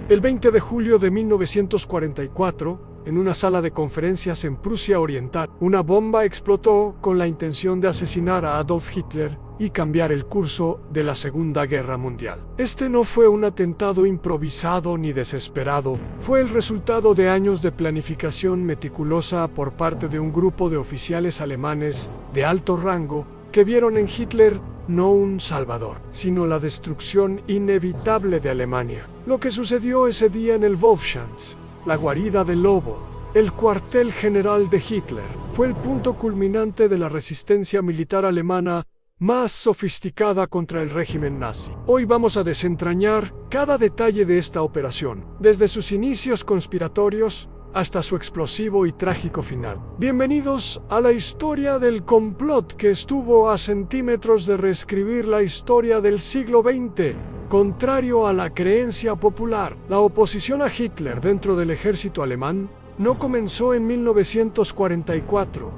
El 20 de julio de 1944, en una sala de conferencias en Prusia Oriental, una bomba explotó con la intención de asesinar a Adolf Hitler y cambiar el curso de la Segunda Guerra Mundial. Este no fue un atentado improvisado ni desesperado, fue el resultado de años de planificación meticulosa por parte de un grupo de oficiales alemanes de alto rango que vieron en Hitler no un salvador, sino la destrucción inevitable de Alemania. Lo que sucedió ese día en el Wolfschanz, la guarida del lobo, el cuartel general de Hitler, fue el punto culminante de la resistencia militar alemana más sofisticada contra el régimen nazi. Hoy vamos a desentrañar cada detalle de esta operación, desde sus inicios conspiratorios hasta su explosivo y trágico final. Bienvenidos a la historia del complot que estuvo a centímetros de reescribir la historia del siglo XX. Contrario a la creencia popular, la oposición a Hitler dentro del ejército alemán no comenzó en 1944,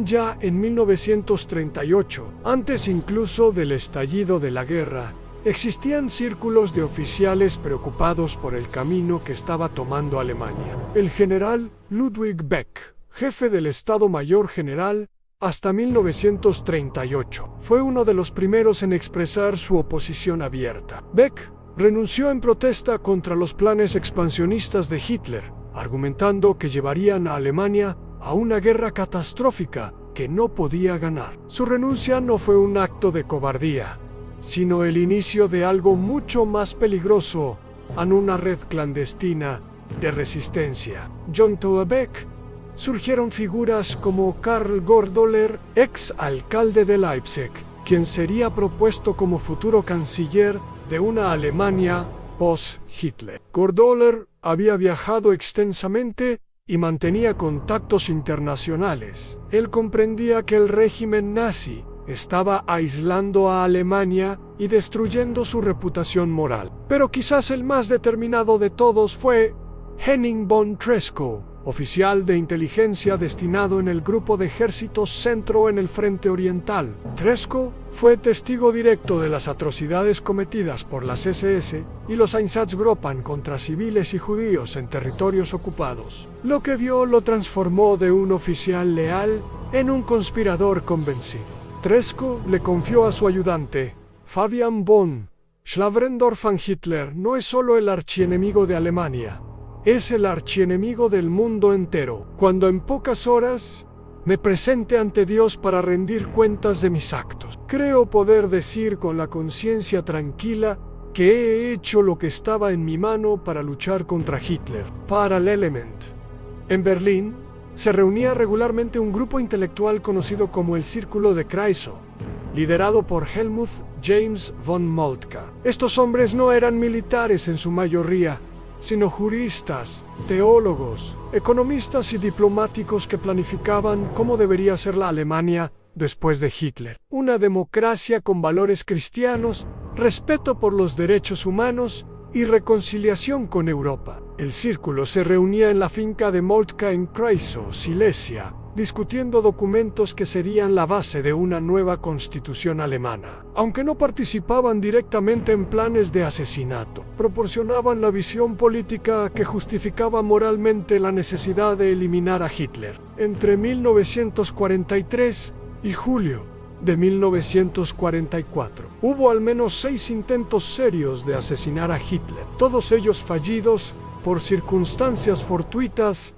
ya en 1938, antes incluso del estallido de la guerra. Existían círculos de oficiales preocupados por el camino que estaba tomando Alemania. El general Ludwig Beck, jefe del Estado Mayor General hasta 1938, fue uno de los primeros en expresar su oposición abierta. Beck renunció en protesta contra los planes expansionistas de Hitler, argumentando que llevarían a Alemania a una guerra catastrófica que no podía ganar. Su renuncia no fue un acto de cobardía, sino el inicio de algo mucho más peligroso, en una red clandestina de resistencia. Junto a Beck surgieron figuras como Karl Gordoller, ex alcalde de Leipzig, quien sería propuesto como futuro canciller de una Alemania post-Hitler. Gordoller había viajado extensamente y mantenía contactos internacionales. Él comprendía que el régimen nazi estaba aislando a Alemania y destruyendo su reputación moral. Pero quizás el más determinado de todos fue Henning von Treschow, oficial de inteligencia destinado en el Grupo de Ejércitos Centro en el Frente Oriental. Treschow fue testigo directo de las atrocidades cometidas por las SS y los Einsatzgruppen contra civiles y judíos en territorios ocupados. Lo que vio lo transformó de un oficial leal en un conspirador convencido. Treschow le confió a su ayudante, Fabian von Schlabrendorff. Hitler no es solo el archienemigo de Alemania, es el archienemigo del mundo entero. Cuando en pocas horas me presente ante Dios para rendir cuentas de mis actos, creo poder decir con la conciencia tranquila que he hecho lo que estaba en mi mano para luchar contra Hitler. Paralelamente, en Berlín se reunía regularmente un grupo intelectual conocido como el Círculo de Kreisau, liderado por Helmut James von Moltke. Estos hombres no eran militares en su mayoría, sino juristas, teólogos, economistas y diplomáticos que planificaban cómo debería ser la Alemania después de Hitler. Una democracia con valores cristianos, respeto por los derechos humanos y reconciliación con Europa. El círculo se reunía en la finca de Moltke en Kreisau, Silesia, discutiendo documentos que serían la base de una nueva constitución alemana. Aunque no participaban directamente en planes de asesinato, proporcionaban la visión política que justificaba moralmente la necesidad de eliminar a Hitler. Entre 1943 y julio de 1944, hubo al menos 6 intentos serios de asesinar a Hitler, todos ellos fallidos por circunstancias fortuitas.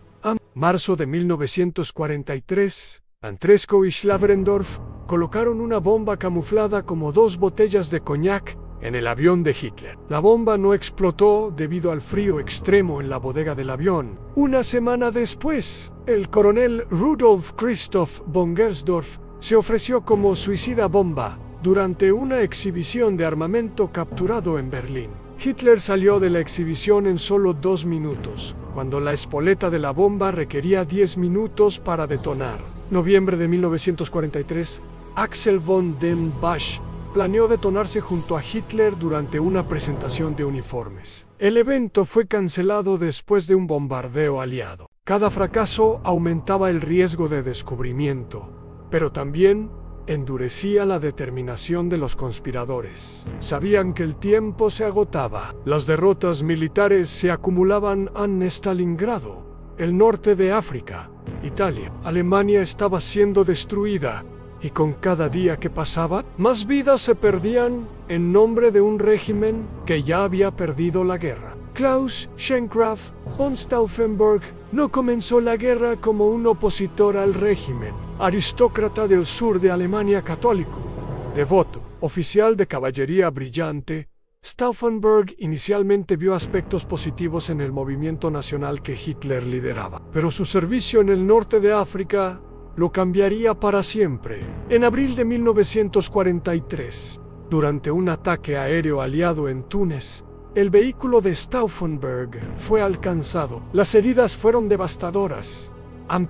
Marzo de 1943, Treschow y Schlabrendorff colocaron una bomba camuflada como 2 botellas de coñac en el avión de Hitler. La bomba no explotó debido al frío extremo en la bodega del avión. Una semana después, el coronel Rudolf Christoph von Gersdorff se ofreció como suicida bomba durante una exhibición de armamento capturado en Berlín. Hitler salió de la exhibición en solo 2 minutos, cuando la espoleta de la bomba requería 10 minutos para detonar. Noviembre de 1943, Axel von den Bosch planeó detonarse junto a Hitler durante una presentación de uniformes. El evento fue cancelado después de un bombardeo aliado. Cada fracaso aumentaba el riesgo de descubrimiento, pero también endurecía la determinación de los conspiradores. Sabían que el tiempo se agotaba. Las derrotas militares se acumulaban en Stalingrado, el norte de África, Italia. Alemania estaba siendo destruida, y con cada día que pasaba, más vidas se perdían en nombre de un régimen que ya había perdido la guerra. Klaus Schenkrath von Stauffenberg no comenzó la guerra como un opositor al régimen. Aristócrata del sur de Alemania católico, devoto, oficial de caballería brillante, Stauffenberg inicialmente vio aspectos positivos en el movimiento nacional que Hitler lideraba, pero su servicio en el norte de África lo cambiaría para siempre. En abril de 1943, durante un ataque aéreo aliado en Túnez, el vehículo de Stauffenberg fue alcanzado. Las heridas fueron devastadoras.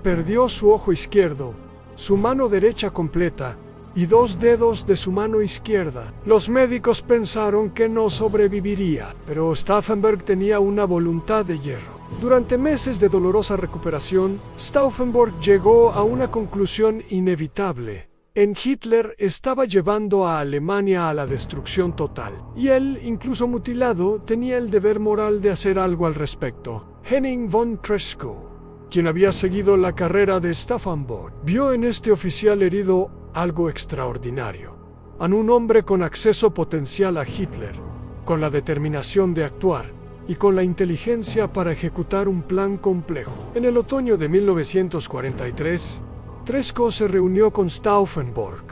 Perdió su ojo izquierdo, su mano derecha completa y 2 dedos de su mano izquierda. Los médicos pensaron que no sobreviviría, pero Stauffenberg tenía una voluntad de hierro. Durante meses de dolorosa recuperación, Stauffenberg llegó a una conclusión inevitable. Hitler estaba llevando a Alemania a la destrucción total, y él, incluso mutilado, tenía el deber moral de hacer algo al respecto. Henning von Treschow, quien había seguido la carrera de Stauffenberg, vio en este oficial herido algo extraordinario. Un hombre con acceso potencial a Hitler, con la determinación de actuar y con la inteligencia para ejecutar un plan complejo. En el otoño de 1943, Treschow se reunió con Stauffenberg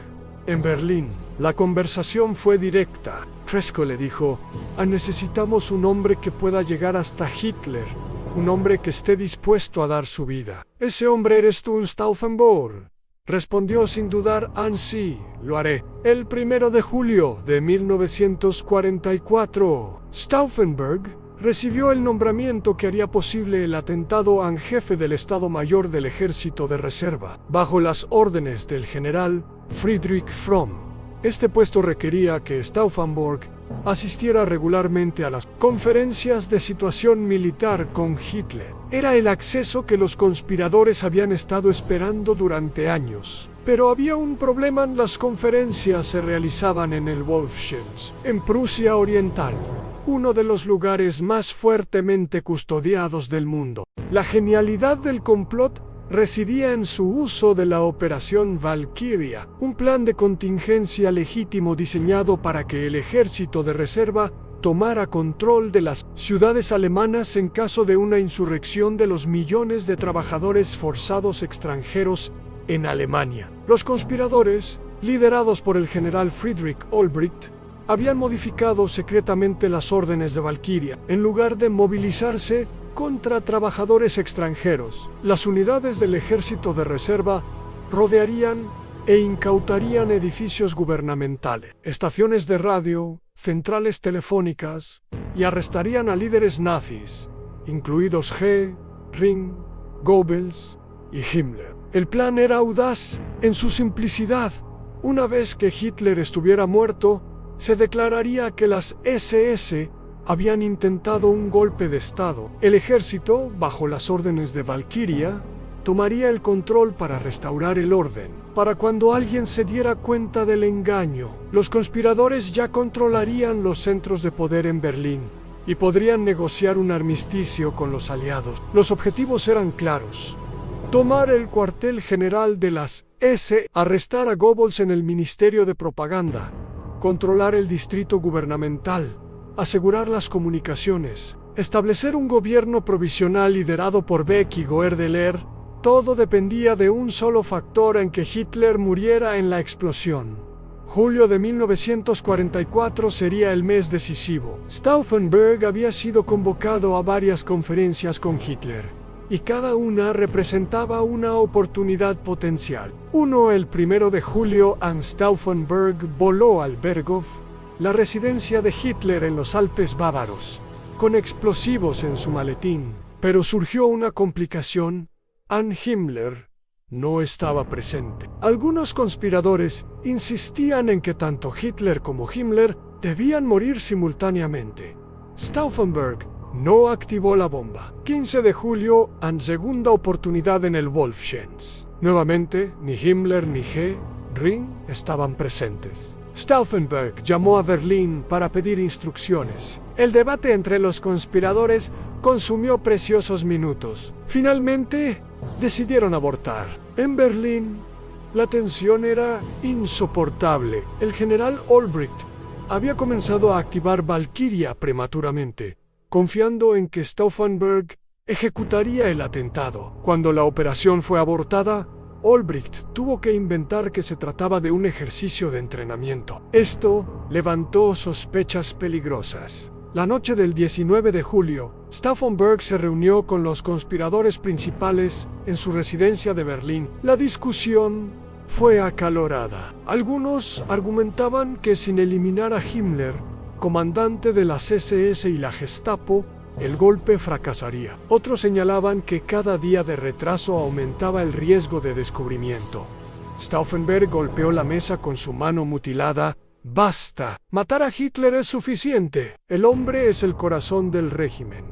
en Berlín. La conversación fue directa. Treschow le dijo: necesitamos un hombre que pueda llegar hasta Hitler, un hombre que esté dispuesto a dar su vida. Ese hombre eres tú, Stauffenberg. Respondió sin dudar: sí, lo haré. El 1 de julio de 1944, Stauffenberg recibió el nombramiento que haría posible el atentado en jefe del Estado Mayor del Ejército de Reserva, bajo las órdenes del general Friedrich Fromm. Este puesto requería que Stauffenberg asistiera regularmente a las conferencias de situación militar con Hitler. Era el acceso que los conspiradores habían estado esperando durante años. Pero había un problema: las conferencias se realizaban en el Wolfschatz, en Prusia Oriental, uno de los lugares más fuertemente custodiados del mundo. La genialidad del complot residía en su uso de la Operación Valkyria, un plan de contingencia legítimo diseñado para que el ejército de reserva tomara control de las ciudades alemanas en caso de una insurrección de los millones de trabajadores forzados extranjeros en Alemania. Los conspiradores, liderados por el general Friedrich Olbricht, habían modificado secretamente las órdenes de Valkyria. En lugar de movilizarse contra trabajadores extranjeros, las unidades del ejército de reserva rodearían e incautarían edificios gubernamentales, estaciones de radio, centrales telefónicas, y arrestarían a líderes nazis, incluidos Ring, Goebbels y Himmler. El plan era audaz en su simplicidad. Una vez que Hitler estuviera muerto, se declararía que las SS habían intentado un golpe de Estado. El ejército, bajo las órdenes de Valkyria, tomaría el control para restaurar el orden. Para cuando alguien se diera cuenta del engaño, los conspiradores ya controlarían los centros de poder en Berlín y podrían negociar un armisticio con los aliados. Los objetivos eran claros: tomar el cuartel general de las SS, arrestar a Goebbels en el Ministerio de Propaganda, controlar el distrito gubernamental, asegurar las comunicaciones, establecer un gobierno provisional liderado por Beck y Goerdeler. Todo dependía de un solo factor: en que Hitler muriera en la explosión. Julio de 1944 sería el mes decisivo. Stauffenberg había sido convocado a varias conferencias con Hitler, y cada una representaba una oportunidad potencial. El 1 de julio, Stauffenberg voló al Berghof, la residencia de Hitler en los Alpes bávaros, con explosivos en su maletín. Pero surgió una complicación: Himmler no estaba presente. Algunos conspiradores insistían en que tanto Hitler como Himmler debían morir simultáneamente. Stauffenberg no activó la bomba. 15 de julio, segunda oportunidad en el Wolfschatz. Nuevamente, ni Himmler ni Ring estaban presentes. Stauffenberg llamó a Berlín para pedir instrucciones. El debate entre los conspiradores consumió preciosos minutos. Finalmente, decidieron abortar. En Berlín, la tensión era insoportable. El general Olbricht había comenzado a activar Valkyria prematuramente, confiando en que Stauffenberg ejecutaría el atentado. Cuando la operación fue abortada, Olbricht tuvo que inventar que se trataba de un ejercicio de entrenamiento. Esto levantó sospechas peligrosas. La noche del 19 de julio, Stauffenberg se reunió con los conspiradores principales en su residencia de Berlín. La discusión fue acalorada. Algunos argumentaban que sin eliminar a Himmler, comandante de las SS y la Gestapo, el golpe fracasaría. Otros señalaban que cada día de retraso aumentaba el riesgo de descubrimiento. Stauffenberg golpeó la mesa con su mano mutilada. Basta. Matar a Hitler es suficiente. El hombre es el corazón del régimen.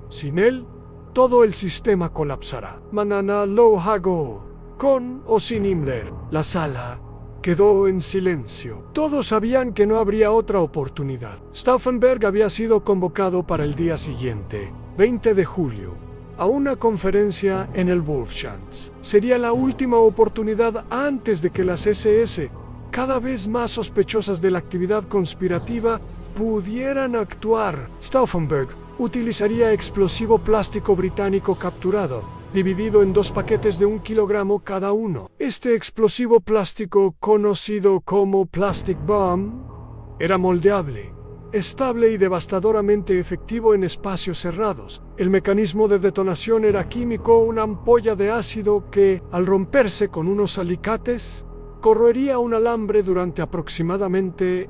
Sin él, todo el sistema colapsará. Mañana lo hago. Con o sin Himmler. La sala quedó en silencio. Todos sabían que no habría otra oportunidad. Stauffenberg había sido convocado para el día siguiente, 20 de julio, a una conferencia en el Wolfschatz. Sería la última oportunidad antes de que las SS, cada vez más sospechosas de la actividad conspirativa, pudieran actuar. Stauffenberg utilizaría explosivo plástico británico capturado, dividido en 2 paquetes de 1 kilogramo cada uno. Este explosivo plástico, conocido como Plastic Bomb, era moldeable, estable y devastadoramente efectivo en espacios cerrados. El mecanismo de detonación era químico, una ampolla de ácido que, al romperse con unos alicates, correría un alambre durante aproximadamente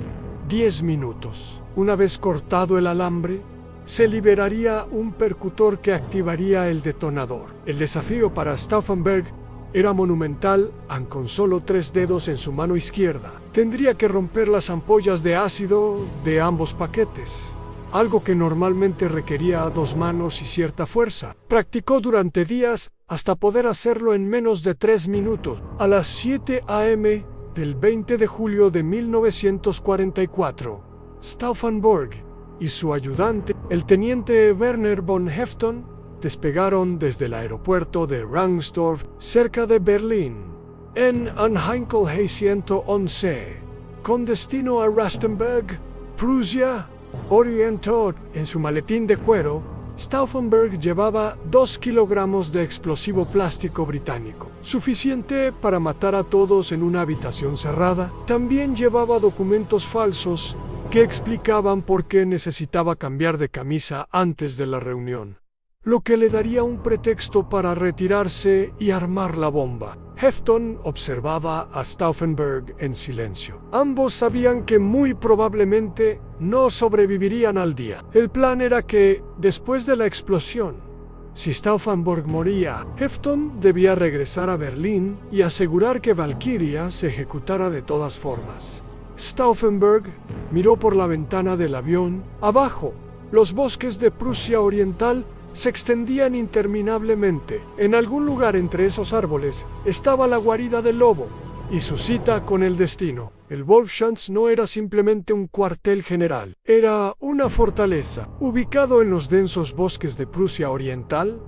10 minutos. Una vez cortado el alambre, se liberaría un percutor que activaría el detonador. El desafío para Stauffenberg era monumental, aun con solo 3 dedos en su mano izquierda. Tendría que romper las ampollas de ácido de ambos paquetes, algo que normalmente requería 2 manos y cierta fuerza. Practicó durante días hasta poder hacerlo en menos de 3 minutos. A las 7 a.m. del 20 de julio de 1944, Stauffenberg y su ayudante, el teniente Werner von Hefton, despegaron desde el aeropuerto de Rangsdorf, cerca de Berlín, en Anheinkel 111, con destino a Rastenburg, Prusia Oriental. En su maletín de cuero, Stauffenberg llevaba 2 kilogramos de explosivo plástico británico, suficiente para matar a todos en una habitación cerrada. También llevaba documentos falsos que explicaban por qué necesitaba cambiar de camisa antes de la reunión, lo que le daría un pretexto para retirarse y armar la bomba. Hefton observaba a Stauffenberg en silencio. Ambos sabían que muy probablemente no sobrevivirían al día. El plan era que, después de la explosión, si Stauffenberg moría, Hefton debía regresar a Berlín y asegurar que Valkyria se ejecutara de todas formas. Stauffenberg miró por la ventana del avión. Abajo, los bosques de Prusia Oriental se extendían interminablemente. En algún lugar entre esos árboles estaba la guarida del lobo y su cita con el destino. El Wolfschatz no era simplemente un cuartel general, era una fortaleza. Ubicado en los densos bosques de Prusia Oriental,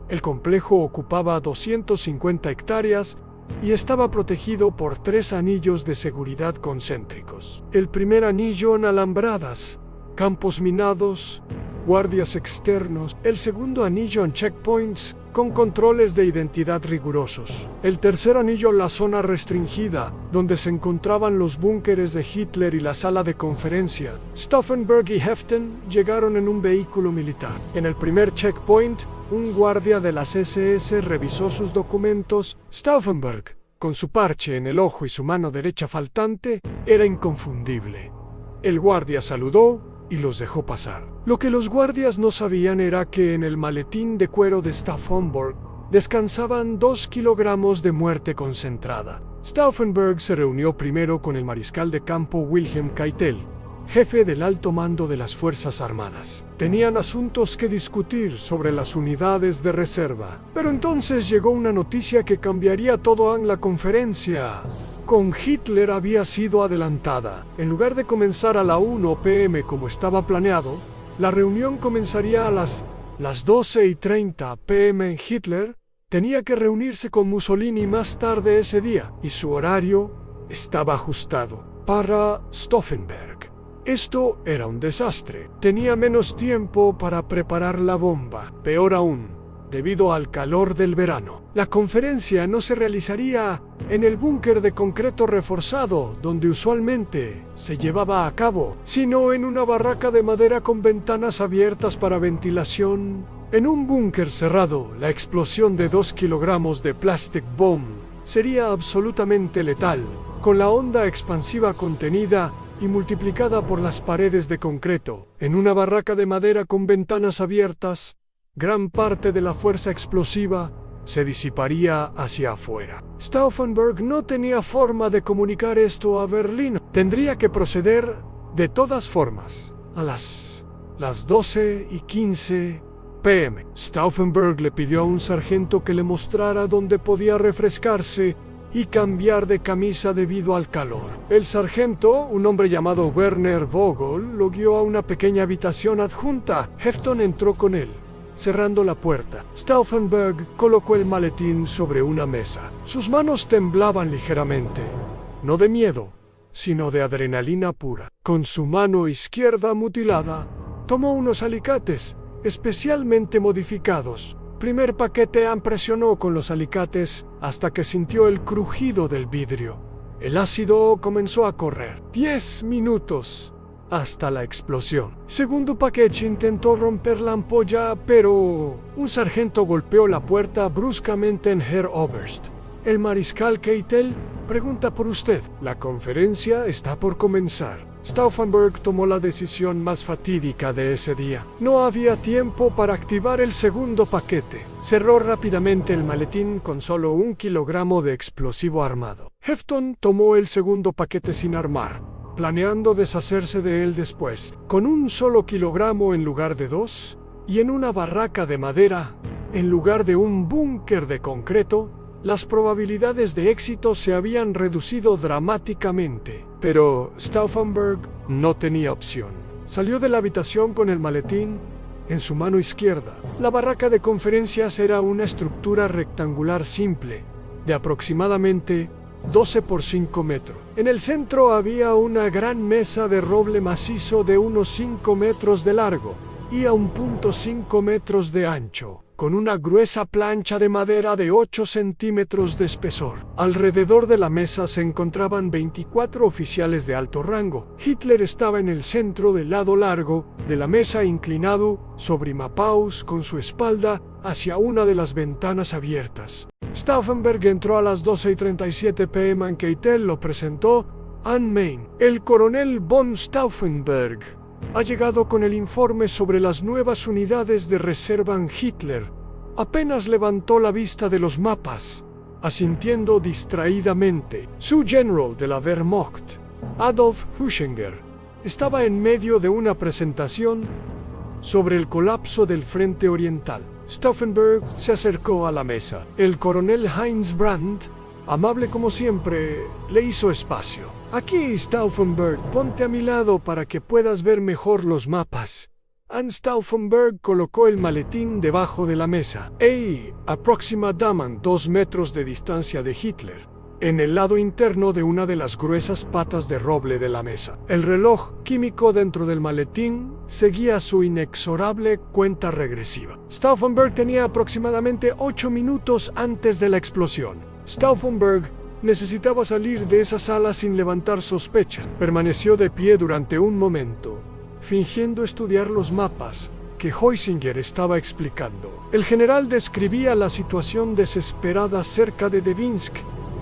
el complejo ocupaba 250 hectáreas y estaba protegido por 3 anillos de seguridad concéntricos. El primer anillo en alambradas, campos minados, guardias externos. El segundo anillo en checkpoints, con controles de identidad rigurosos. El tercer anillo, la zona restringida, donde se encontraban los búnkeres de Hitler y la sala de conferencia. Stauffenberg y Hefton llegaron en un vehículo militar. En el primer checkpoint, un guardia de las SS revisó sus documentos. Stauffenberg, con su parche en el ojo y su mano derecha faltante, era inconfundible. El guardia saludó y los dejó pasar. Lo que los guardias no sabían era que en el maletín de cuero de Stauffenberg descansaban 2 kilogramos de muerte concentrada. Stauffenberg se reunió primero con el mariscal de campo Wilhelm Keitel, jefe del alto mando de las Fuerzas Armadas. Tenían asuntos que discutir sobre las unidades de reserva. Pero entonces llegó una noticia que cambiaría todo en la conferencia. con Hitler había sido adelantada. En lugar de comenzar a la 1 p.m. como estaba planeado, la reunión comenzaría a las 12:30 p.m. Hitler tenía que reunirse con Mussolini más tarde ese día, y su horario estaba ajustado para Stauffenberg. Esto era un desastre. Tenía menos tiempo para preparar la bomba. Peor aún, debido al calor del verano, la conferencia no se realizaría en el búnker de concreto reforzado donde usualmente se llevaba a cabo, sino en una barraca de madera con ventanas abiertas para ventilación. En un búnker cerrado, la explosión de 2 kilogramos de plastic bomb sería absolutamente letal, con la onda expansiva contenida y multiplicada por las paredes de concreto. En una barraca de madera con ventanas abiertas, gran parte de la fuerza explosiva se disiparía hacia afuera. Stauffenberg no tenía forma de comunicar esto a Berlín. Tendría que proceder de todas formas. A las 12:15 p.m. Stauffenberg le pidió a un sargento que le mostrara dónde podía refrescarse y cambiar de camisa debido al calor. El sargento, un hombre llamado Werner Vogel, lo guió a una pequeña habitación adjunta. Hefton entró con él, cerrando la puerta. Stauffenberg colocó el maletín sobre una mesa. Sus manos temblaban ligeramente, no de miedo, sino de adrenalina pura. Con su mano izquierda mutilada, tomó unos alicates especialmente modificados. Primer paquete presionó con los alicates hasta que sintió el crujido del vidrio. El ácido comenzó a correr. 10 minutos hasta la explosión. Segundo paquete intentó romper la ampolla, pero un sargento golpeó la puerta bruscamente en Herr Oberst. El mariscal Keitel pregunta por usted. La conferencia está por comenzar. Stauffenberg tomó la decisión más fatídica de ese día. No había tiempo para activar el segundo paquete. Cerró rápidamente el maletín con solo 1 kilogramo de explosivo armado. Hefton tomó el segundo paquete sin armar, planeando deshacerse de él después, con 1 solo kilogramo en lugar de 2, y en una barraca de madera, en lugar de un búnker de concreto. Las probabilidades de éxito se habían reducido dramáticamente, pero Stauffenberg no tenía opción. Salió de la habitación con el maletín en su mano izquierda. La barraca de conferencias era una estructura rectangular simple, de aproximadamente 12 por 5 metros. En el centro había una gran mesa de roble macizo de unos 5 metros de largo y a 1.5 metros de ancho, con una gruesa plancha de madera de 8 centímetros de espesor. Alrededor de la mesa se encontraban 24 oficiales de alto rango. Hitler estaba en el centro del lado largo de la mesa, inclinado sobre Mapaus con su espalda hacia una de las ventanas abiertas. Stauffenberg entró a las 12:37 p.m. Keitel lo presentó. Ann Main. El coronel von Stauffenberg ha llegado con el informe sobre las nuevas unidades de reserva en Hitler. Apenas levantó la vista de los mapas, asintiendo distraídamente. Su general de la Wehrmacht, Adolf Hüchinger, estaba en medio de una presentación sobre el colapso del frente oriental. Stauffenberg se acercó a la mesa. El coronel Heinz Brandt, amable como siempre, le hizo espacio. Aquí, Stauffenberg, ponte a mi lado para que puedas ver mejor los mapas. Ann Stauffenberg colocó el maletín debajo de la mesa. Aproximadamente 2 metros de distancia de Hitler, en el lado interno de una de las gruesas patas de roble de la mesa. El reloj químico dentro del maletín seguía su inexorable cuenta regresiva. Stauffenberg tenía aproximadamente 8 minutos antes de la explosión. Stauffenberg necesitaba salir de esa sala sin levantar sospecha. Permaneció de pie durante un momento, fingiendo estudiar los mapas que Heusinger estaba explicando. El general describía la situación desesperada cerca de Devinsk.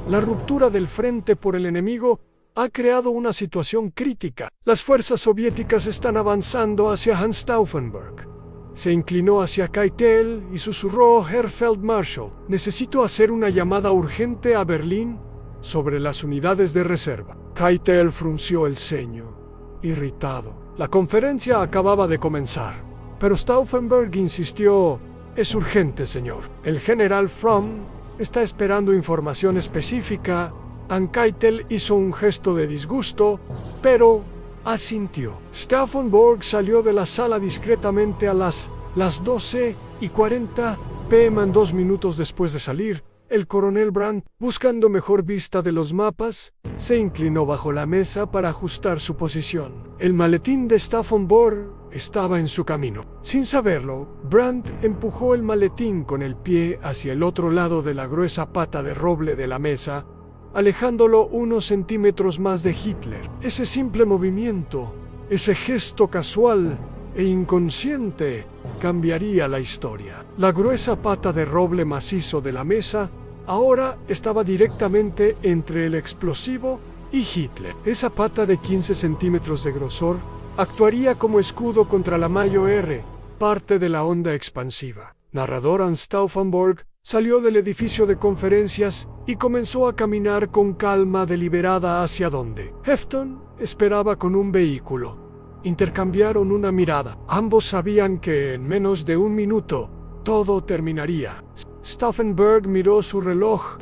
La ruptura del frente por el enemigo ha creado una situación crítica. Las fuerzas soviéticas están avanzando hacia Hans Stauffenberg. Se inclinó hacia Keitel y susurró: Herr Feldmarschall, necesito hacer una llamada urgente a Berlín sobre las unidades de reserva. Keitel frunció el ceño, irritado. La conferencia acababa de comenzar, pero Stauffenberg insistió: es urgente, señor. El general Fromm está esperando información específica Ann-Keitel hizo un gesto de disgusto, pero asintió. Stauffenberg salió de la sala discretamente a las 12:40 p.m. 2 minutos después de salir. El coronel Brandt, buscando mejor vista de los mapas, se inclinó bajo la mesa para ajustar su posición. El maletín de Stauffenberg estaba en su camino. Sin saberlo, Brandt empujó el maletín con el pie hacia el otro lado de la gruesa pata de roble de la mesa, alejándolo unos centímetros más de Hitler. Ese simple movimiento, ese gesto casual e inconsciente, cambiaría la historia. La gruesa pata de roble macizo de la mesa ahora estaba directamente entre el explosivo y Hitler. Esa pata de 15 centímetros de grosor actuaría como escudo contra la Mayo R, parte de la onda expansiva. Narrador Hans Stauffenberg salió del edificio de conferencias y comenzó a caminar con calma deliberada hacia donde Hefton esperaba con un vehículo. Intercambiaron una mirada. Ambos sabían que en menos de un minuto todo terminaría. Stauffenberg miró su reloj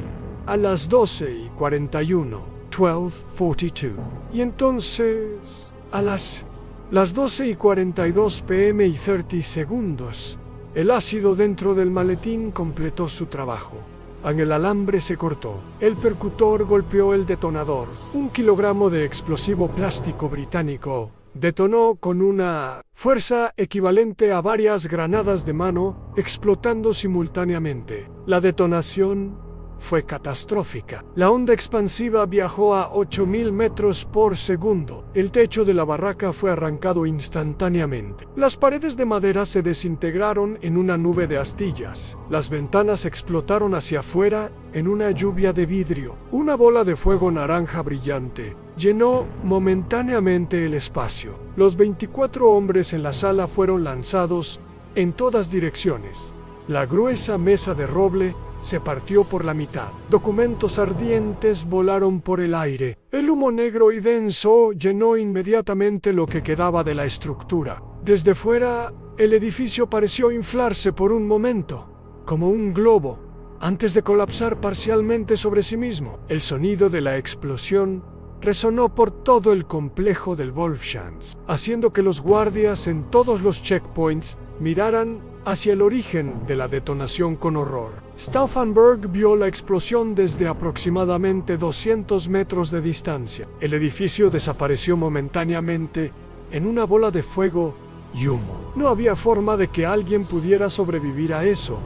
a las 12:41, 12:42. Y entonces, a las 12:42 p.m. y 30 segundos, el ácido dentro del maletín completó su trabajo. El alambre se cortó. El percutor golpeó el detonador. 1 kilogramo de explosivo plástico británico detonó con una fuerza equivalente a varias granadas de mano, explotando simultáneamente. La detonación fue catastrófica. La onda expansiva viajó a 8.000 metros por segundo. El techo de la barraca fue arrancado instantáneamente. Las paredes de madera se desintegraron en una nube de astillas. Las ventanas explotaron hacia afuera en una lluvia de vidrio. Una bola de fuego naranja brillante llenó momentáneamente el espacio. Los 24 hombres en la sala fueron lanzados en todas direcciones. La gruesa mesa de roble se partió por la mitad. Documentos ardientes volaron por el aire. El humo negro y denso llenó inmediatamente lo que quedaba de la estructura. Desde fuera, el edificio pareció inflarse por un momento, como un globo, antes de colapsar parcialmente sobre sí mismo. El sonido de la explosión resonó por todo el complejo del Wolfschanz, haciendo que los guardias en todos los checkpoints miraran hacia el origen de la detonación con horror. Stauffenberg vio la explosión desde aproximadamente 200 metros de distancia. El edificio desapareció momentáneamente en una bola de fuego y humo. No había forma de que alguien pudiera sobrevivir a eso,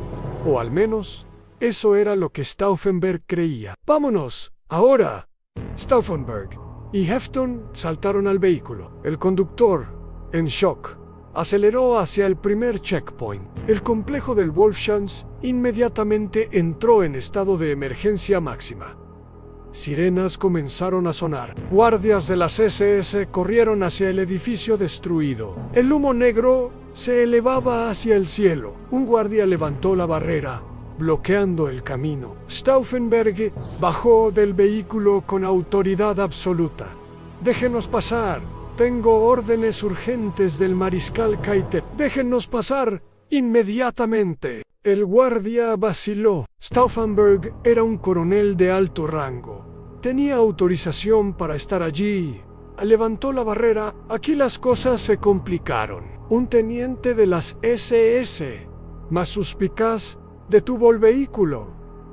o al menos, eso era lo que Stauffenberg creía. ¡Vámonos! ¡Ahora! Stauffenberg y Hefton saltaron al vehículo. El conductor, en shock, aceleró hacia el primer checkpoint. El complejo del Wolfschanz inmediatamente entró en estado de emergencia máxima. Sirenas comenzaron a sonar. Guardias de las SS corrieron hacia el edificio destruido. El humo negro se elevaba hacia el cielo. Un guardia levantó la barrera, bloqueando el camino. Stauffenberg bajó del vehículo con autoridad absoluta. «Déjenos pasar. Tengo órdenes urgentes del mariscal Keitel. Déjennos pasar inmediatamente». El guardia vaciló. Stauffenberg era un coronel de alto rango. Tenía autorización para estar allí. Levantó la barrera. Aquí las cosas se complicaron. Un teniente de las SS, más suspicaz, detuvo el vehículo.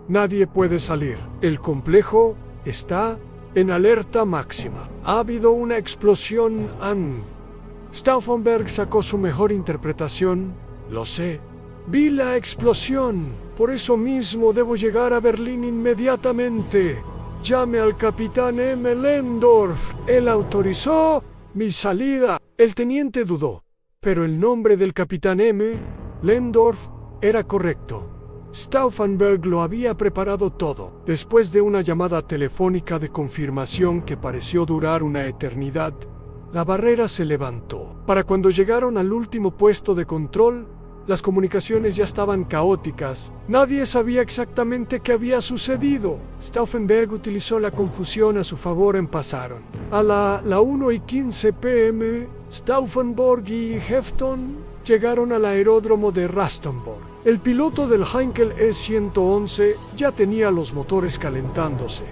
Nadie puede salir. El complejo está en alerta máxima. Ha habido una explosión. Stauffenberg sacó su mejor interpretación. Lo sé. Vi la explosión. Por eso mismo debo llegar a Berlín inmediatamente. Llame al capitán M. Lehndorff. Él autorizó mi salida. El teniente dudó, pero el nombre del capitán M. Lehndorff era correcto. Stauffenberg lo había preparado todo. Después de una llamada telefónica de confirmación que pareció durar una eternidad, la barrera se levantó. Para cuando llegaron al último puesto de control, las comunicaciones ya estaban caóticas. Nadie sabía exactamente qué había sucedido. Stauffenberg utilizó la confusión a su favor en pasaron. A la 1:15 p.m., Stauffenberg y Hefton llegaron al aeródromo de Rastenburg. El piloto del Heinkel E-111 ya tenía los motores calentándose.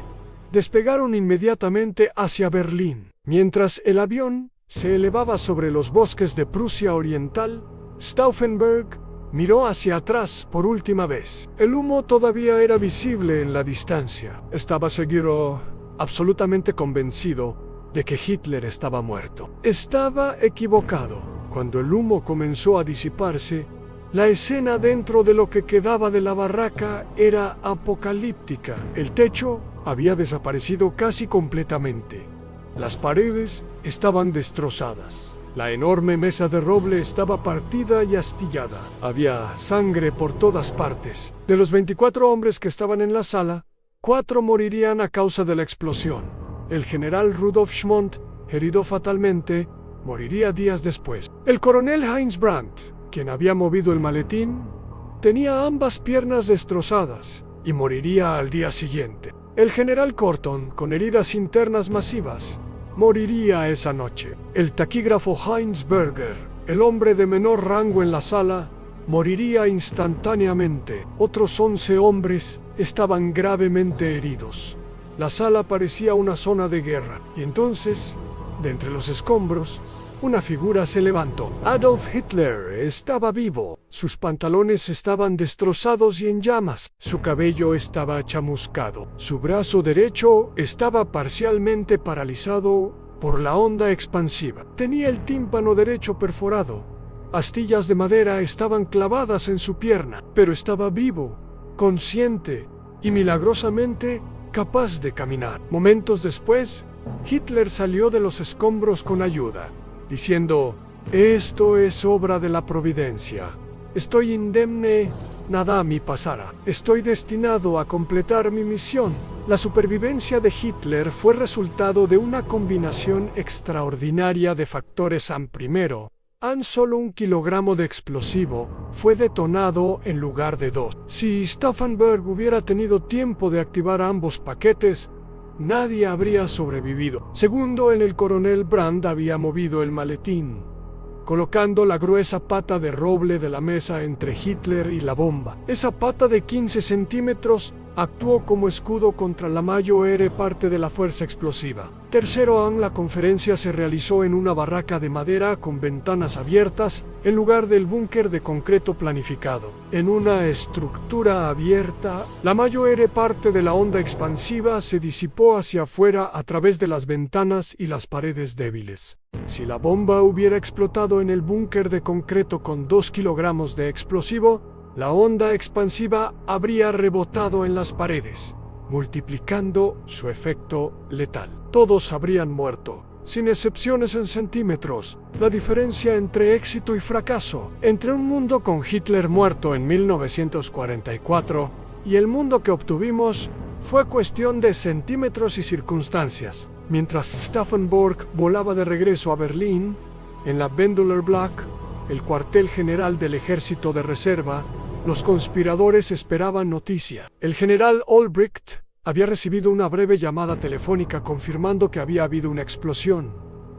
despegaron inmediatamente hacia Berlín. Mientras el avión se elevaba sobre los bosques de Prusia Oriental, Stauffenberg miró hacia atrás por última vez. El humo todavía era visible en la distancia. Estaba seguro, absolutamente convencido, de que Hitler estaba muerto. Estaba equivocado. Cuando el humo comenzó a disiparse, la escena dentro de lo que quedaba de la barraca era apocalíptica. El techo había desaparecido casi completamente. Las paredes estaban destrozadas. La enorme mesa de roble estaba partida y astillada. Había sangre por todas partes. De los 24 hombres que estaban en la sala, 4 morirían a causa de la explosión. El general Rudolf Schmondt, herido fatalmente, moriría días después. El coronel Heinz Brandt, quien había movido el maletín, tenía ambas piernas destrozadas y moriría al día siguiente. El general Corton, con heridas internas masivas, moriría esa noche. El taquígrafo Heinz Berger, el hombre de menor rango en la sala, moriría instantáneamente. Otros 11 hombres estaban gravemente heridos. La sala parecía una zona de guerra. Y entonces, de entre los escombros, una figura se levantó. Adolf Hitler estaba vivo. Sus pantalones estaban destrozados y en llamas. Su cabello estaba chamuscado. Su brazo derecho estaba parcialmente paralizado por la onda expansiva. Tenía el tímpano derecho perforado. Astillas de madera estaban clavadas en su pierna, pero estaba vivo, consciente y milagrosamente capaz de caminar. Momentos después, Hitler salió de los escombros con ayuda, diciendo: «Esto es obra de la providencia. Estoy indemne, nada me pasará. Estoy destinado a completar mi misión». La supervivencia de Hitler fue resultado de una combinación extraordinaria de factores. Primero, solo 1 kilogramo de explosivo fue detonado en lugar de 2. Si Stauffenberg hubiera tenido tiempo de activar ambos paquetes, nadie habría sobrevivido. Segundo, el coronel Brandt había movido el maletín, colocando la gruesa pata de roble de la mesa entre Hitler y la bomba. Esa pata de 15 centímetros actuó como escudo contra la mayor parte de la fuerza explosiva. Tercero, la conferencia se realizó en una barraca de madera con ventanas abiertas en lugar del búnker de concreto planificado. En una estructura abierta, la mayor parte de la onda expansiva se disipó hacia afuera a través de las ventanas y las paredes débiles. Si la bomba hubiera explotado en el búnker de concreto con 2 kilogramos de explosivo, la onda expansiva habría rebotado en las paredes, multiplicando su efecto letal. Todos habrían muerto, sin excepciones en centímetros. La diferencia entre éxito y fracaso, entre un mundo con Hitler muerto en 1944 y el mundo que obtuvimos, fue cuestión de centímetros y circunstancias. Mientras Stauffenberg volaba de regreso a Berlín, en la Bendeler Black, el cuartel general del ejército de reserva, los conspiradores esperaban noticia. El general Olbricht había recibido una breve llamada telefónica confirmando que había habido una explosión,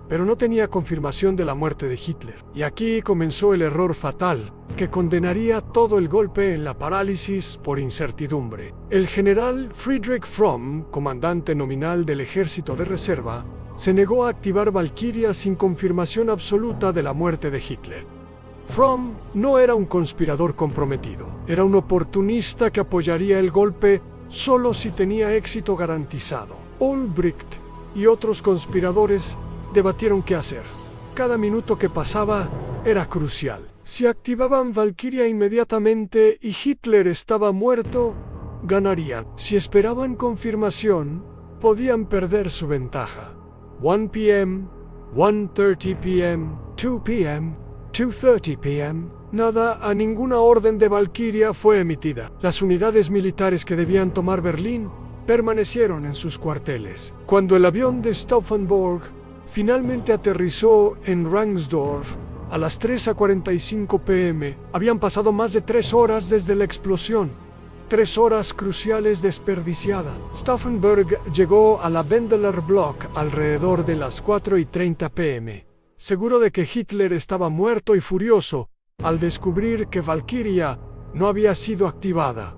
pero no tenía confirmación de la muerte de Hitler. Y aquí comenzó el error fatal, que condenaría todo el golpe en la parálisis por incertidumbre. El general Friedrich Fromm, comandante nominal del ejército de reserva, se negó a activar Valkyria sin confirmación absoluta de la muerte de Hitler. Fromm no era un conspirador comprometido, era un oportunista que apoyaría el golpe solo si tenía éxito garantizado. Olbricht y otros conspiradores debatieron qué hacer. Cada minuto que pasaba era crucial. Si activaban Valkyria inmediatamente y Hitler estaba muerto, ganarían. Si esperaban confirmación, podían perder su ventaja. 1 p.m., 1:30 p.m., 2 p.m., 2:30 p.m. Nada, a ninguna orden de Valkyria fue emitida. Las unidades militares que debían tomar Berlín permanecieron en sus cuarteles. Cuando el avión de Stauffenberg finalmente aterrizó en Rangsdorf a las 3:45 p.m., habían pasado más de 3 horas desde la explosión. 3 horas cruciales desperdiciadas. Stauffenberg llegó a la Bendeler Block alrededor de las 4:30 p.m., seguro de que Hitler estaba muerto y furioso al descubrir que Valkyria no había sido activada.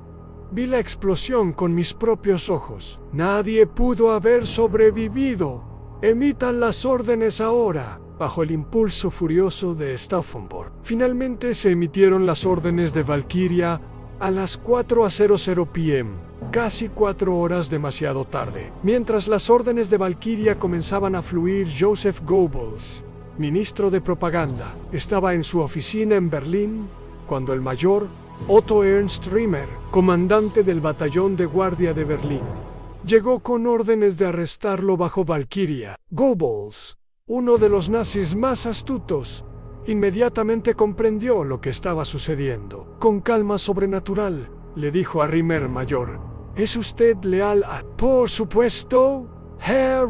Vi la explosión con mis propios ojos. Nadie pudo haber sobrevivido. Emitan las órdenes ahora. Bajo el impulso furioso de Stauffenberg. Finalmente se emitieron las órdenes de Valkyria a las 4:00 p.m., casi 4 horas demasiado tarde. Mientras las órdenes de Valkyria comenzaban a fluir, Joseph Goebbels, ministro de propaganda, estaba en su oficina en Berlín cuando el mayor Otto Ernst Riemer, comandante del batallón de guardia de Berlín, llegó con órdenes de arrestarlo bajo Valkyria. Goebbels, uno de los nazis más astutos, inmediatamente comprendió lo que estaba sucediendo. Con calma sobrenatural, le dijo a Riemer mayor: ¿Es usted leal a...? Por supuesto, Herr.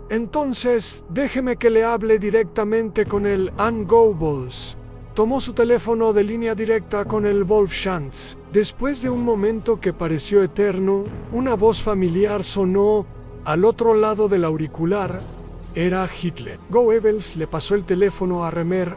Entonces, déjeme que le hable directamente con el An Goebbels. Tomó su teléfono de línea directa con el Wolfschanz. Después de un momento que pareció eterno, una voz familiar sonó al otro lado del auricular. Era Hitler. Goebbels le pasó el teléfono a Riemer.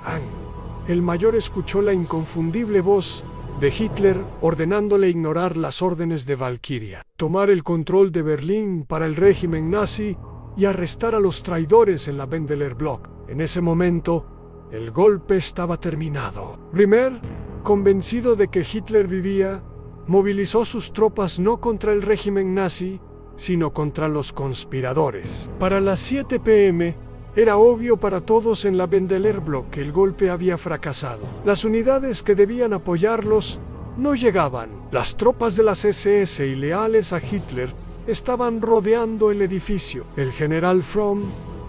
El mayor escuchó la inconfundible voz de Hitler ordenándole ignorar las órdenes de Valkyria, tomar el control de Berlín para el régimen nazi y arrestar a los traidores en la Bendeler Block. En ese momento, el golpe estaba terminado. Riemer, convencido de que Hitler vivía, movilizó sus tropas no contra el régimen nazi, sino contra los conspiradores. Para las 7 p.m., era obvio para todos en la Bendeler Block que el golpe había fracasado. Las unidades que debían apoyarlos no llegaban. Las tropas de las SS y leales a Hitler estaban rodeando el edificio. El general Fromm,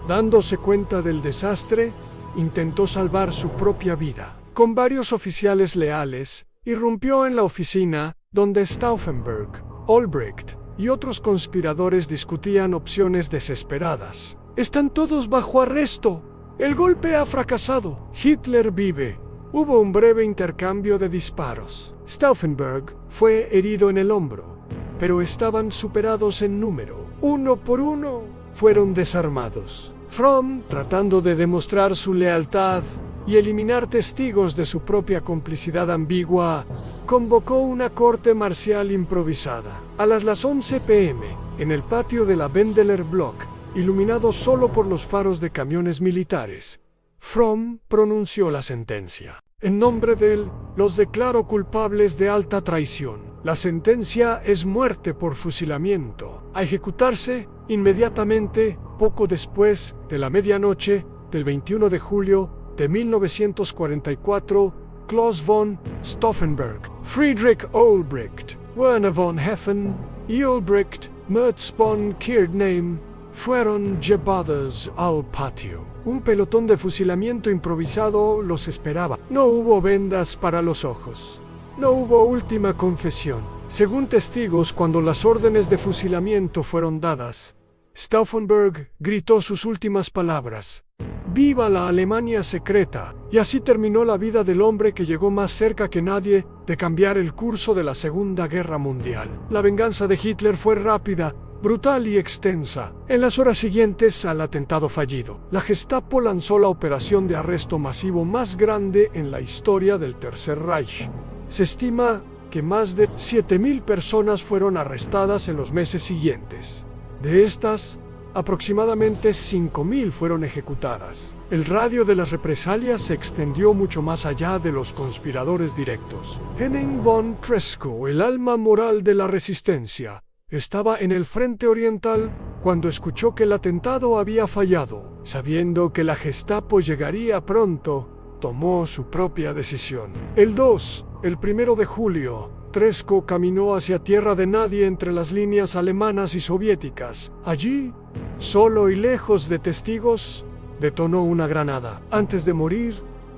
dándose cuenta del desastre, intentó salvar su propia vida. Con varios oficiales leales, irrumpió en la oficina donde Stauffenberg, Olbricht y otros conspiradores discutían opciones desesperadas. «Están todos bajo arresto. El golpe ha fracasado. Hitler vive». Hubo un breve intercambio de disparos. Stauffenberg fue herido en el hombro, pero estaban superados en número. Uno por uno fueron desarmados. Fromm, tratando de demostrar su lealtad y eliminar testigos de su propia complicidad ambigua, convocó una corte marcial improvisada. A las 11 p.m., en el patio de la Bendeler Block, iluminado solo por los faros de camiones militares, Fromm pronunció la sentencia. En nombre de él, los declaro culpables de alta traición. La sentencia es muerte por fusilamiento, a ejecutarse inmediatamente, poco después de la medianoche del 21 de julio de 1944, Klaus von Stauffenberg, Friedrich Olbricht, Werner von Heffen y Olbricht, Merz von Kirchneim, fueron llevados al patio. Un pelotón de fusilamiento improvisado los esperaba. No hubo vendas para los ojos. No hubo última confesión. Según testigos, cuando las órdenes de fusilamiento fueron dadas, Stauffenberg gritó sus últimas palabras: «¡Viva la Alemania secreta!». Y así terminó la vida del hombre que llegó más cerca que nadie de cambiar el curso de la Segunda Guerra Mundial. La venganza de Hitler fue rápida, brutal y extensa. En las horas siguientes al atentado fallido, la Gestapo lanzó la operación de arresto masivo más grande en la historia del Tercer Reich. Se estima que más de 7.000 personas fueron arrestadas en los meses siguientes. De estas, aproximadamente 5.000 fueron ejecutadas. El radio de las represalias se extendió mucho más allá de los conspiradores directos. Henning von Treschow, el alma moral de la resistencia, estaba en el frente oriental cuando escuchó que el atentado había fallado. Sabiendo que la Gestapo llegaría pronto, tomó su propia decisión. El 1 de julio, Treschow caminó hacia tierra de nadie entre las líneas alemanas y soviéticas. Allí, solo y lejos de testigos, detonó una granada. Antes de morir,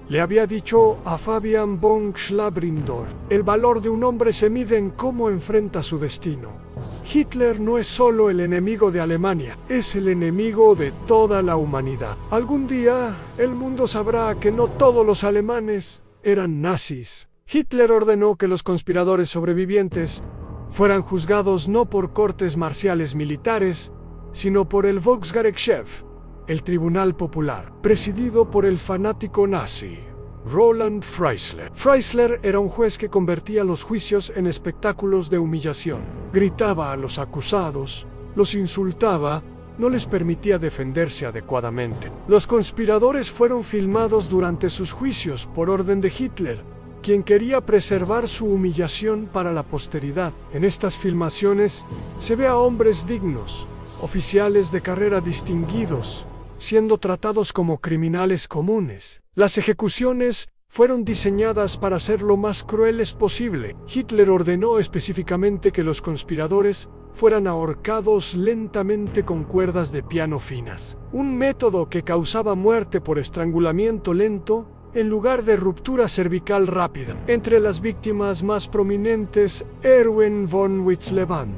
le había dicho a Fabian von Schlabrindorf: «El valor de un hombre se mide en cómo enfrenta su destino». Hitler no es solo el enemigo de Alemania, es el enemigo de toda la humanidad. Algún día, el mundo sabrá que no todos los alemanes eran nazis. Hitler ordenó que los conspiradores sobrevivientes fueran juzgados no por cortes marciales militares, sino por el Volksgerichtshof, el Tribunal Popular, presidido por el fanático nazi Roland Freisler. Freisler era un juez que convertía los juicios en espectáculos de humillación. Gritaba a los acusados, los insultaba, no les permitía defenderse adecuadamente. Los conspiradores fueron filmados durante sus juicios por orden de Hitler, quien quería preservar su humillación para la posteridad. En estas filmaciones se ve a hombres dignos, oficiales de carrera distinguidos, siendo tratados como criminales comunes. Las ejecuciones fueron diseñadas para ser lo más crueles posible. Hitler ordenó específicamente que los conspiradores fueran ahorcados lentamente con cuerdas de piano finas, un método que causaba muerte por estrangulamiento lento en lugar de ruptura cervical rápida. Entre las víctimas más prominentes, Erwin von Witzleben,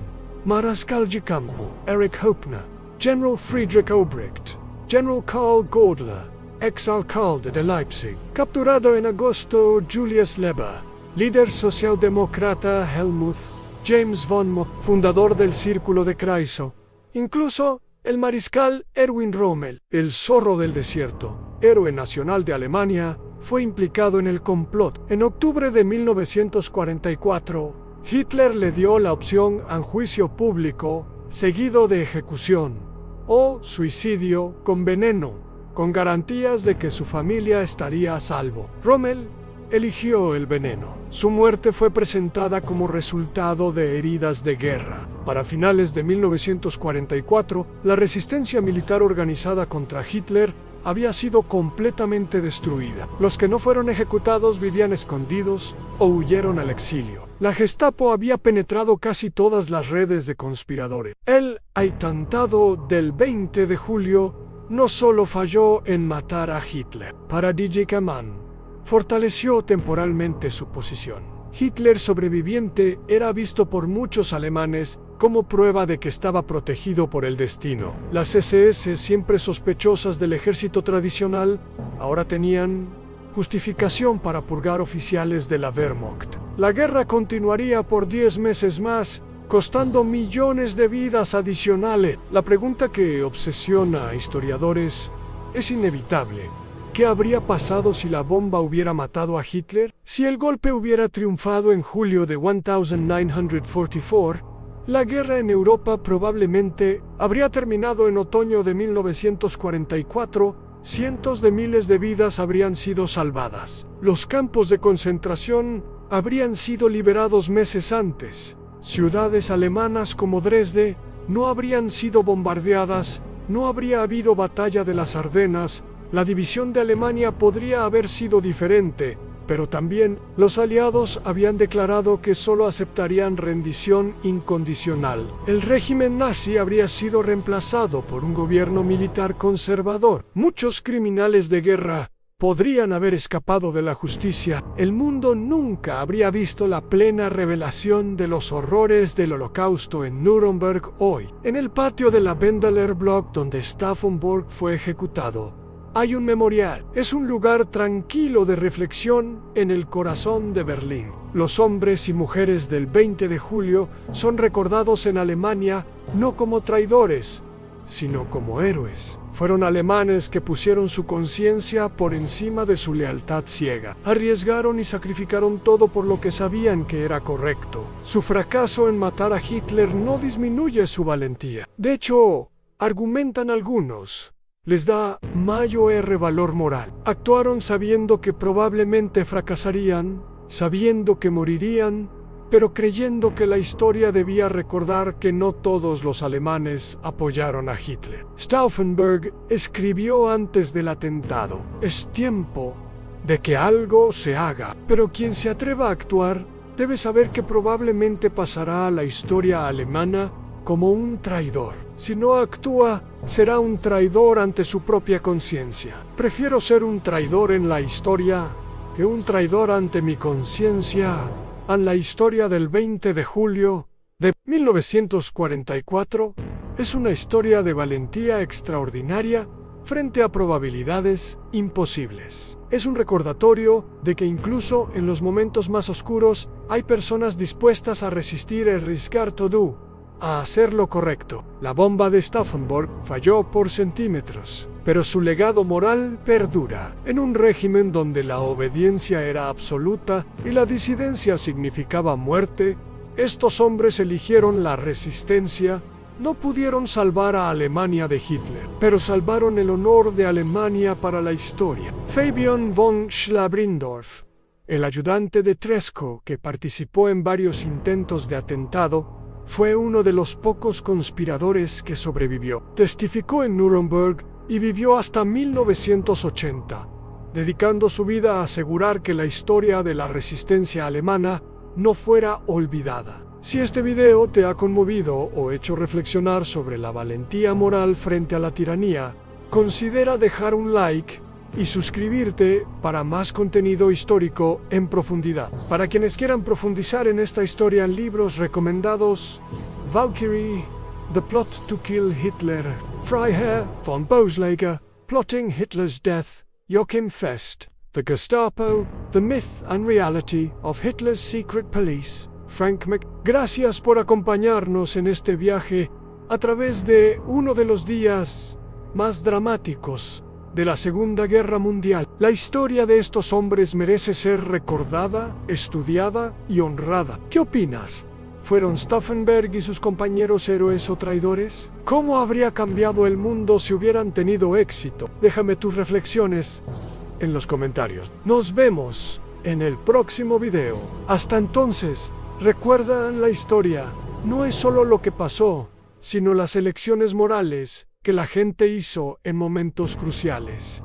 Marschall Campo, Erich Hoppner, General Friedrich Obrecht, General Karl Godler, ex-alcalde de Leipzig. Capturado en agosto, Julius Leber, líder socialdemócrata Helmuth James von Moltke, fundador del Círculo de Kreisau. Incluso el mariscal Erwin Rommel, el zorro del desierto, héroe nacional de Alemania, fue implicado en el complot. En octubre de 1944, Hitler le dio la opción a un juicio público seguido de ejecución o suicidio con veneno, con garantías de que su familia estaría a salvo. Rommel eligió el veneno. Su muerte fue presentada como resultado de heridas de guerra. Para finales de 1944, la resistencia militar organizada contra Hitler había sido completamente destruida. Los que no fueron ejecutados vivían escondidos o huyeron al exilio. La Gestapo había penetrado casi todas las redes de conspiradores. El atentado del 20 de julio no solo falló en matar a Hitler. Para DJ Mann, fortaleció temporalmente su posición. Hitler sobreviviente era visto por muchos alemanes como prueba de que estaba protegido por el destino. Las SS, siempre sospechosas del ejército tradicional, ahora tenían justificación para purgar oficiales de la Wehrmacht. La guerra continuaría por 10 meses más, costando millones de vidas adicionales. La pregunta que obsesiona a historiadores es inevitable. ¿Qué habría pasado si la bomba hubiera matado a Hitler? Si el golpe hubiera triunfado en julio de 1944, la guerra en Europa probablemente habría terminado en otoño de 1944. Cientos de miles de vidas habrían sido salvadas. Los campos de concentración habrían sido liberados meses antes. Ciudades alemanas como Dresde no habrían sido bombardeadas, no habría habido batalla de las Ardenas. La división de Alemania podría haber sido diferente, pero también los aliados habían declarado que solo aceptarían rendición incondicional. El régimen nazi habría sido reemplazado por un gobierno militar conservador. Muchos criminales de guerra podrían haber escapado de la justicia. El mundo nunca habría visto la plena revelación de los horrores del Holocausto en Nuremberg hoy. En el patio de la Wendeler Block donde Stauffenberg fue ejecutado, hay un memorial. Es un lugar tranquilo de reflexión en el corazón de Berlín. Los hombres y mujeres del 20 de julio son recordados en Alemania no como traidores, sino como héroes. Fueron alemanes que pusieron su conciencia por encima de su lealtad ciega. Arriesgaron y sacrificaron todo por lo que sabían que era correcto. Su fracaso en matar a Hitler no disminuye su valentía. De hecho, argumentan algunos, les da mayor valor moral. Actuaron sabiendo que probablemente fracasarían, sabiendo que morirían, pero creyendo que la historia debía recordar que no todos los alemanes apoyaron a Hitler. Stauffenberg escribió antes del atentado: es tiempo de que algo se haga, pero quien se atreva a actuar debe saber que probablemente pasará a la historia alemana como un traidor. Si no actúa, será un traidor ante su propia conciencia. Prefiero ser un traidor en la historia que un traidor ante mi conciencia. En la historia del 20 de julio de 1944 es una historia de valentía extraordinaria frente a probabilidades imposibles. Es un recordatorio de que incluso en los momentos más oscuros hay personas dispuestas a resistir y arriesgar todo, a hacer lo correcto. La bomba de Stauffenberg falló por centímetros. pero su legado moral perdura. En un régimen donde la obediencia era absoluta y la disidencia significaba muerte, estos hombres eligieron la resistencia. No pudieron salvar a Alemania de Hitler, pero salvaron el honor de Alemania para la historia. Fabian von Schlabrindorf, el ayudante de Tresco que participó en varios intentos de atentado, fue uno de los pocos conspiradores que sobrevivió. Testificó en Nuremberg y vivió hasta 1980, dedicando su vida a asegurar que la historia de la resistencia alemana no fuera olvidada. Si este video te ha conmovido o hecho reflexionar sobre la valentía moral frente a la tiranía, considera dejar un like y suscribirte para más contenido histórico en profundidad. Para quienes quieran profundizar en esta historia, libros recomendados: Valkyrie, The Plot to Kill Hitler, Freiherr von Boeselager, Plotting Hitler's Death, Joachim Fest, The Gestapo, The Myth and Reality of Hitler's Secret Police, Frank Mc. Gracias por acompañarnos en este viaje a través de uno de los días más dramáticos de la Segunda Guerra Mundial. La historia de estos hombres merece ser recordada, estudiada y honrada. ¿Qué opinas? ¿Fueron Stauffenberg y sus compañeros héroes o traidores? ¿Cómo habría cambiado el mundo si hubieran tenido éxito? Déjame tus reflexiones en los comentarios. Nos vemos en el próximo video. Hasta entonces, recuerda, la historia no es solo lo que pasó, sino las elecciones morales que la gente hizo en momentos cruciales.